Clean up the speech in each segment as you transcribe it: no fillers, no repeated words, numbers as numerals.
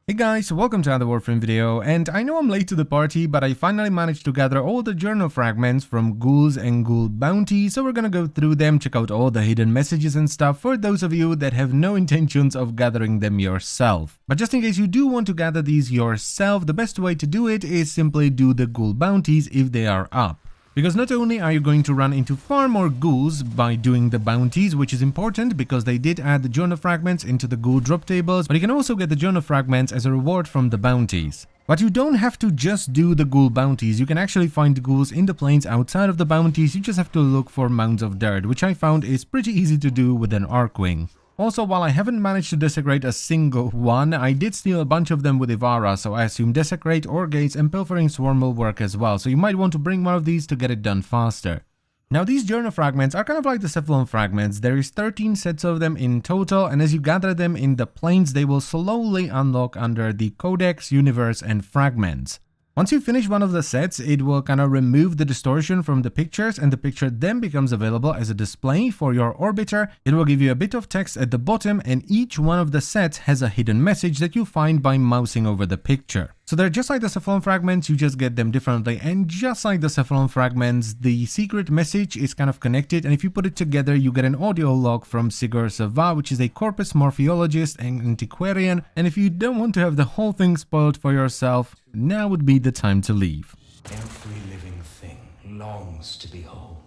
Hey guys, welcome to another Warframe video, and I know I'm late to the party, but I finally managed to gather all the journal fragments from ghouls and ghoul bounties, so we're gonna go through them, check out all the hidden messages and stuff for those of you that have no intentions of gathering them yourself. But just in case you do want to gather these yourself, the best way to do it is simply do the ghoul bounties if they are up. Because not only are you going to run into far more ghouls by doing the bounties, which is important because they did add the journal fragments into the ghoul drop tables, but you can also get the journal fragments as a reward from the bounties. But you don't have to just do the ghoul bounties, you can actually find ghouls in the plains outside of the bounties, you just have to look for mounds of dirt, which I found is pretty easy to do with an Arcwing. Also, while I haven't managed to desecrate a single one, I did steal a bunch of them with Ivara, so I assume desecrate, orgates, and pilfering swarm will work as well, so you might want to bring one of these to get it done faster. Now these journal fragments are kind of like the Cephalon fragments. There is 13 sets of them in total, and as you gather them in the plains, they will slowly unlock under the Codex, Universe, and Fragments. Once you finish one of the sets, it will kind of remove the distortion from the pictures, and the picture then becomes available as a display for your orbiter. It will give you a bit of text at the bottom, and each one of the sets has a hidden message that you find by mousing over the picture. So they're just like the Cephalon fragments, you just get them differently, and just like the Cephalon fragments, the secret message is kind of connected, and if you put it together, you get an audio log from Sigur Sava, which is a corpus morphologist and antiquarian, and if you don't want to have the whole thing spoiled for yourself, now would be the time to leave. Every living thing longs to be whole.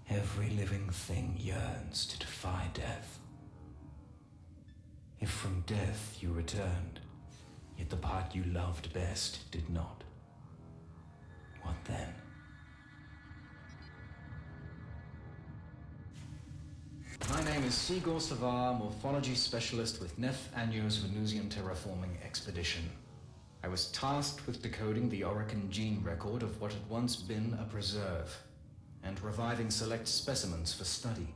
Every living thing yearns to defy death. If from death you returned, yet the part you loved best did not, what then? My name is Sigur Sava, morphology specialist with Nef Anyo's Venusian terraforming expedition. I was tasked with decoding the Orokin gene record of what had once been a preserve, and reviving select specimens for study.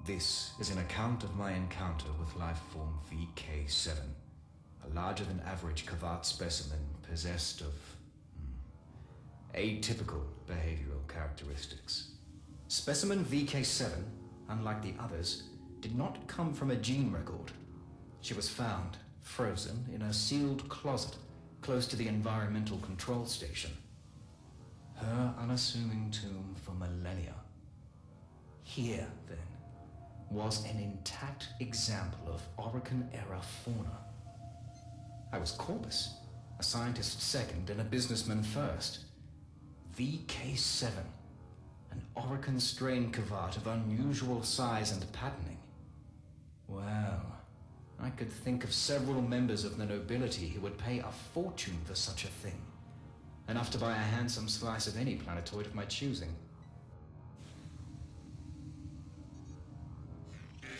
This is an account of my encounter with lifeform VK7, a larger-than-average Kavat specimen possessed of atypical behavioral characteristics. Specimen VK7, unlike the others, did not come from a gene record. She was found, frozen, in a sealed closet close to the environmental control station. Her unassuming tomb for millennia. Here, then, was an intact example of Orokin-era fauna. I was Corpus, a scientist second and a businessman first. VK7, an Orokin strain Kavat of unusual size and patterning. Well, I could think of several members of the nobility who would pay a fortune for such a thing. Enough to buy a handsome slice of any planetoid of my choosing.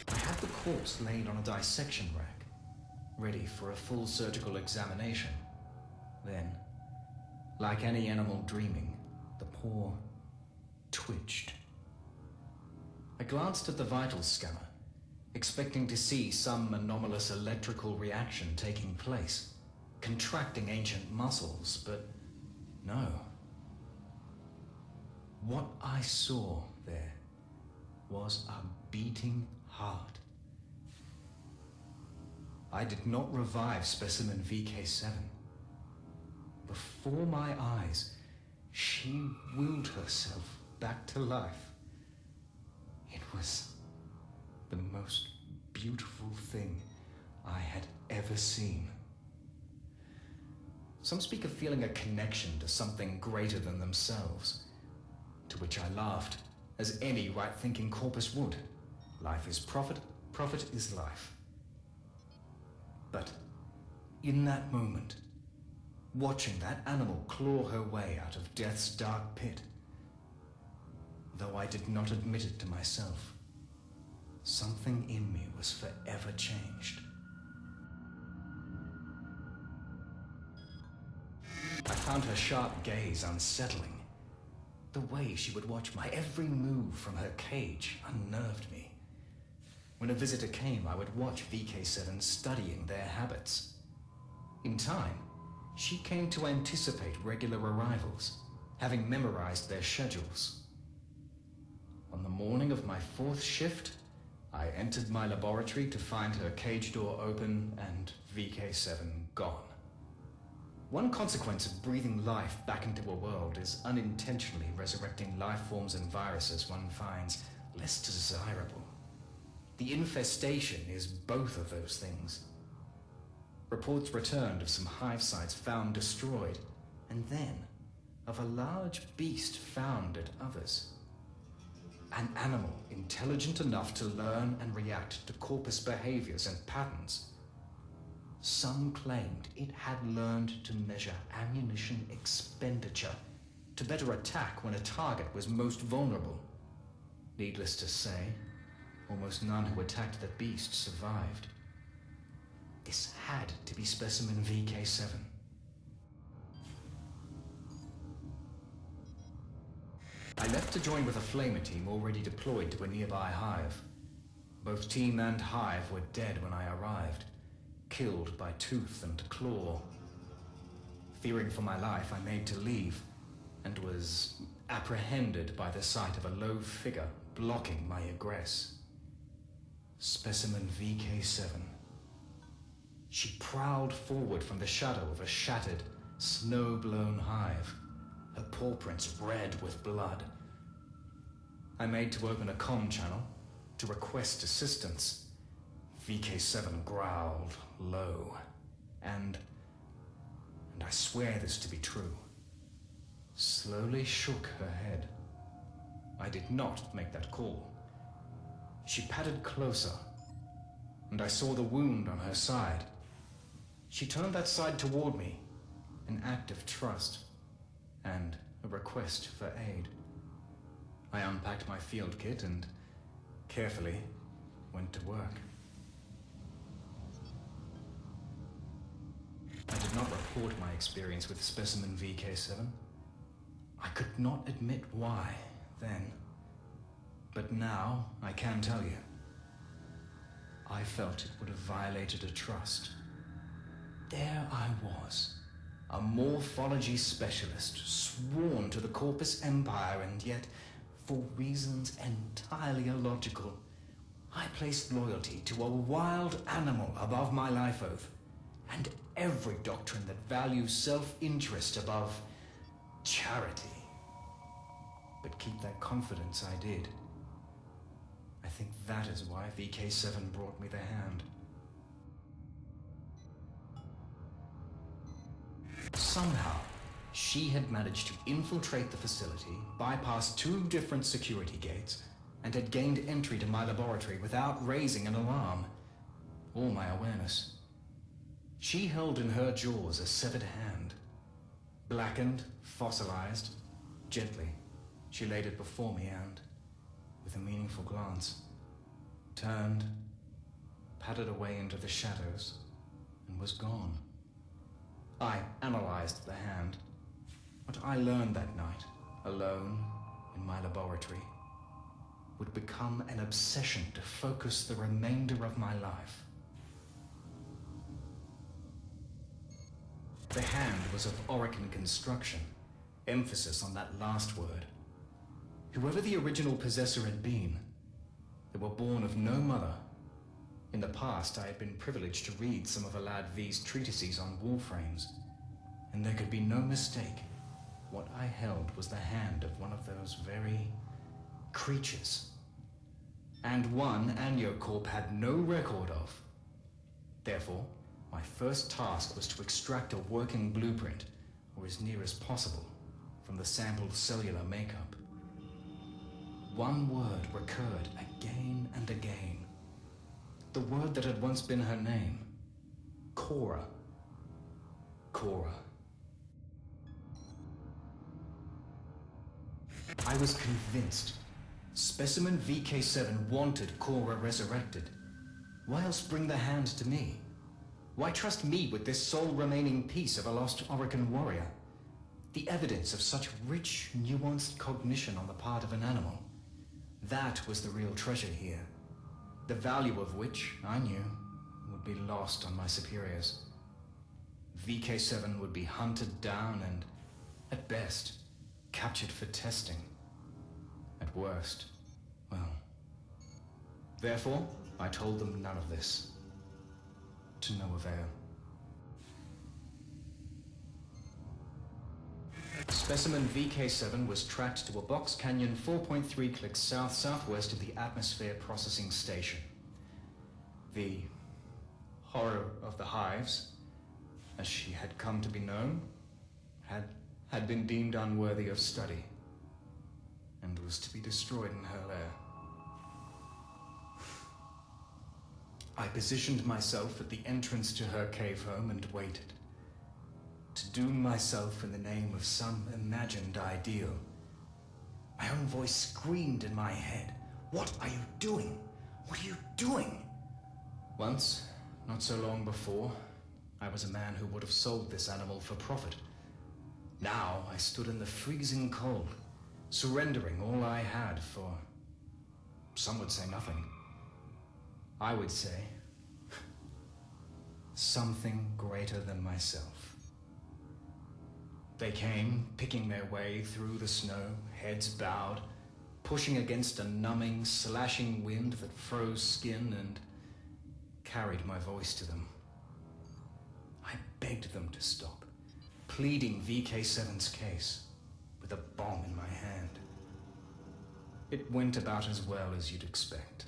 I had the corpse laid on a dissection rack, ready for a full surgical examination. Then, like any animal dreaming, the paw twitched. I glanced at the vital scanner, expecting to see some anomalous electrical reaction taking place, contracting ancient muscles, but no. What I saw there was a beating heart. I did not revive specimen VK7. Before my eyes, she willed herself back to life. It was the most beautiful thing I had ever seen. Some speak of feeling a connection to something greater than themselves, to which I laughed, as any right-thinking corpus would. Life is profit, profit is life. But in that moment, watching that animal claw her way out of death's dark pit, though I did not admit it to myself, something in me was forever changed. I found her sharp gaze unsettling. The way she would watch my every move from her cage unnerved me. When a visitor came, I would watch VK7 studying their habits. In time, she came to anticipate regular arrivals, having memorized their schedules. On the morning of my 4th shift, I entered my laboratory to find her cage door open and VK7 gone. One consequence of breathing life back into a world is unintentionally resurrecting life forms and viruses one finds less desirable. The infestation is both of those things. Reports returned of some hive sites found destroyed, and then of a large beast found at others. An animal intelligent enough to learn and react to corpus behaviors and patterns. Some claimed it had learned to measure ammunition expenditure to better attack when a target was most vulnerable. Needless to say, almost none who attacked the beast survived. This had to be Specimen VK7. I left to join with a flamer team already deployed to a nearby hive. Both team and hive were dead when I arrived, killed by tooth and claw. Fearing for my life, I made to leave, and was apprehended by the sight of a low figure blocking my egress. Specimen VK7. She prowled forward from the shadow of a shattered, snow-blown hive, her paw prints red with blood. I made to open a comm channel to request assistance. VK7 growled low, and I swear this to be true, slowly shook her head. I did not make that call. She padded closer, and I saw the wound on her side. She turned that side toward me, an act of trust, and a request for aid. I unpacked my field kit and carefully went to work. I did not report my experience with Specimen VK7. I could not admit why then, but now I can tell you. I felt it would have violated a trust. There I was, a morphology specialist, sworn to the Corpus Empire, and yet, for reasons entirely illogical, I placed loyalty to a wild animal above my life oath, and every doctrine that values self-interest above charity. But keep that confidence I did. I think that is why VK7 brought me the hand. Somehow, she had managed to infiltrate the facility, bypass 2 different security gates, and had gained entry to my laboratory without raising an alarm or my awareness. She held in her jaws a severed hand. Blackened, fossilized, gently, she laid it before me and, with a meaningful glance, turned, padded away into the shadows, and was gone. I analyzed the hand. What I learned that night, alone, in my laboratory, would become an obsession to focus the remainder of my life. The hand was of Orokin construction, emphasis on that last word. Whoever the original possessor had been, they were born of no mother. In the past, I had been privileged to read some of Alad V's treatises on Warframes, and there could be no mistake. What I held was the hand of one of those very creatures, and one Aniocorp had no record of. Therefore, my first task was to extract a working blueprint, or as near as possible, from the sampled cellular makeup. One word recurred again and again. The word that had once been her name. Cora. Cora. I was convinced. Specimen VK7 wanted Cora resurrected. Why else bring the hand to me? Why trust me with this sole remaining piece of a lost Orokin warrior? The evidence of such rich, nuanced cognition on the part of an animal. That was the real treasure here. The value of which, I knew, would be lost on my superiors. VK7 would be hunted down and, at best, captured for testing. At worst, well... Therefore, I told them none of this. To no avail. Specimen VK7 was tracked to a box canyon 4.3 clicks south-southwest of the atmosphere processing station. The horror of the hives, as she had come to be known, had been deemed unworthy of study and was to be destroyed in her lair. I positioned myself at the entrance to her cave home and waited. To doom myself in the name of some imagined ideal. My own voice screamed in my head. What are you doing? What are you doing? Once, not so long before, I was a man who would have sold this animal for profit. Now I stood in the freezing cold, surrendering all I had for... some would say nothing. I would say... something greater than myself. They came, picking their way through the snow, heads bowed, pushing against a numbing, slashing wind that froze skin and carried my voice to them. I begged them to stop, pleading VK7's case, with a bomb in my hand. It went about as well as you'd expect.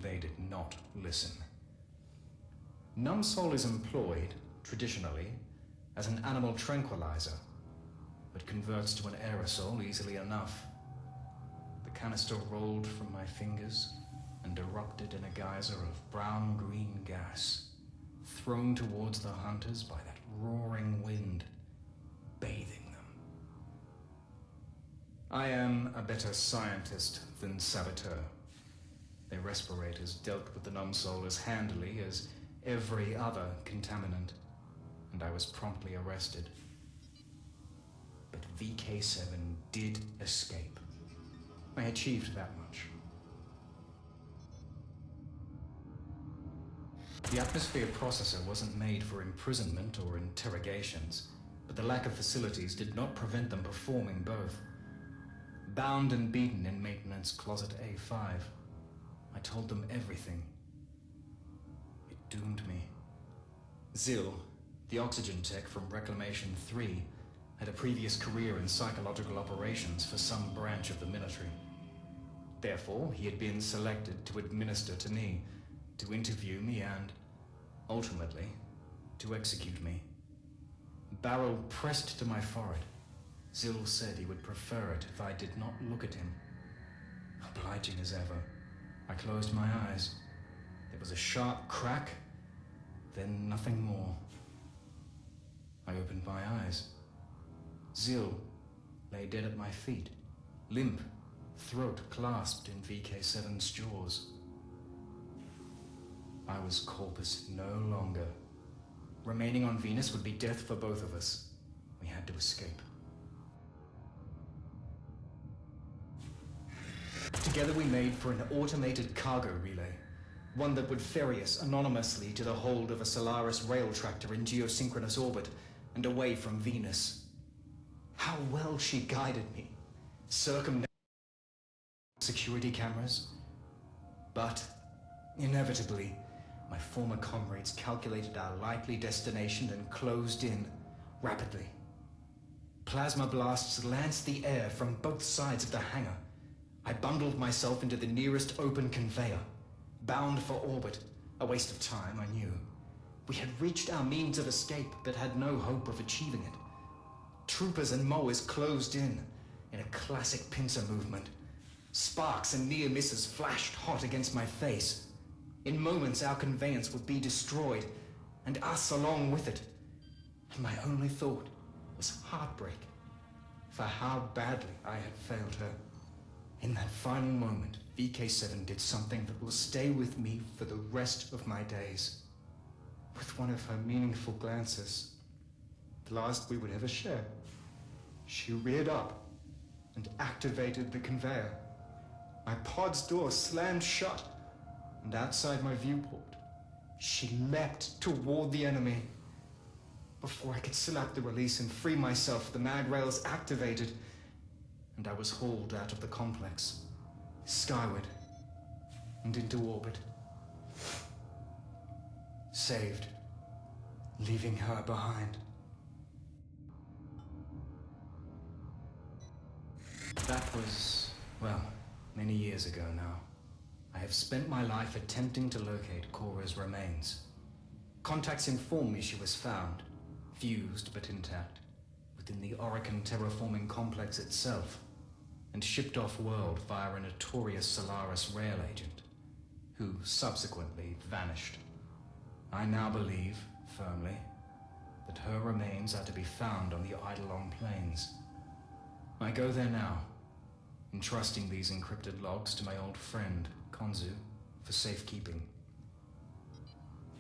They did not listen. Numbsol is employed, traditionally, as an animal tranquilizer, but converts to an aerosol easily enough. The canister rolled from my fingers and erupted in a geyser of brown-green gas, thrown towards the hunters by that roaring wind, bathing them. I am a better scientist than saboteur. Their respirators dealt with the Numbsol as handily as every other contaminant, and I was promptly arrested. But VK7 did escape. I achieved that much. The atmosphere processor wasn't made for imprisonment or interrogations, but the lack of facilities did not prevent them performing both. Bound and beaten in maintenance closet A5, I told them everything. It doomed me. Zil, the oxygen tech from Reclamation 3, had a previous career in psychological operations for some branch of the military. Therefore, he had been selected to administer to me, to interview me and, ultimately, to execute me. Barrel pressed to my forehead, Zil said he would prefer it if I did not look at him. Obliging as ever, I closed my eyes. There was a sharp crack, then nothing more. I opened my eyes. Zil lay dead at my feet, limp, throat clasped in VK7's jaws. I was corpus no longer. Remaining on Venus would be death for both of us. We had to escape. Together we made for an automated cargo relay, one that would ferry us anonymously to the hold of a Solaris rail tractor in geosynchronous orbit and away from Venus. How well she guided me, circumnavigating security cameras. But, inevitably, my former comrades calculated our likely destination and closed in, rapidly. Plasma blasts lanced the air from both sides of the hangar. I bundled myself into the nearest open conveyor, bound for orbit. A waste of time, I knew. We had reached our means of escape, but had no hope of achieving it. Troopers and mowers closed in a classic pincer movement. Sparks and near misses flashed hot against my face. In moments, our conveyance would be destroyed, and us along with it. And my only thought was heartbreak for how badly I had failed her. In that final moment, VK7 did something that will stay with me for the rest of my days. With one of her meaningful glances, the last we would ever share, she reared up and activated the conveyor. My pod's door slammed shut, and outside my viewport, she leapt toward the enemy. Before I could select the release and free myself, the mag rails activated, and I was hauled out of the complex, skyward, and into orbit. Saved, leaving her behind. That was, well, many years ago now. I have spent my life attempting to locate Cora's remains. Contacts inform me she was found, fused but intact, within the Orican terraforming complex itself, and shipped off-world via a notorious Solaris rail agent, who subsequently vanished. I now believe, firmly, that her remains are to be found on the Eidolon Plains. I go there now, entrusting these encrypted logs to my old friend, Konzu, for safekeeping.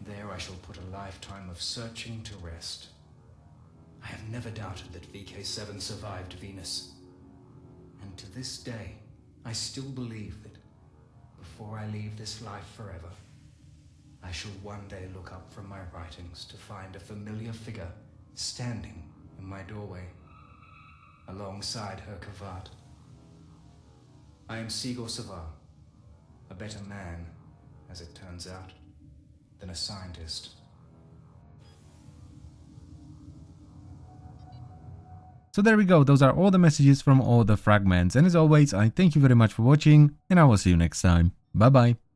There I shall put a lifetime of searching to rest. I have never doubted that VK7 survived Venus. And to this day, I still believe that before I leave this life forever, I shall one day look up from my writings to find a familiar figure standing in my doorway, alongside her Kavat. I am Sigor Savar, a better man, as it turns out, than a scientist. So there we go, those are all the messages from all the fragments, and as always, I thank you very much for watching, and I will see you next time. Bye bye.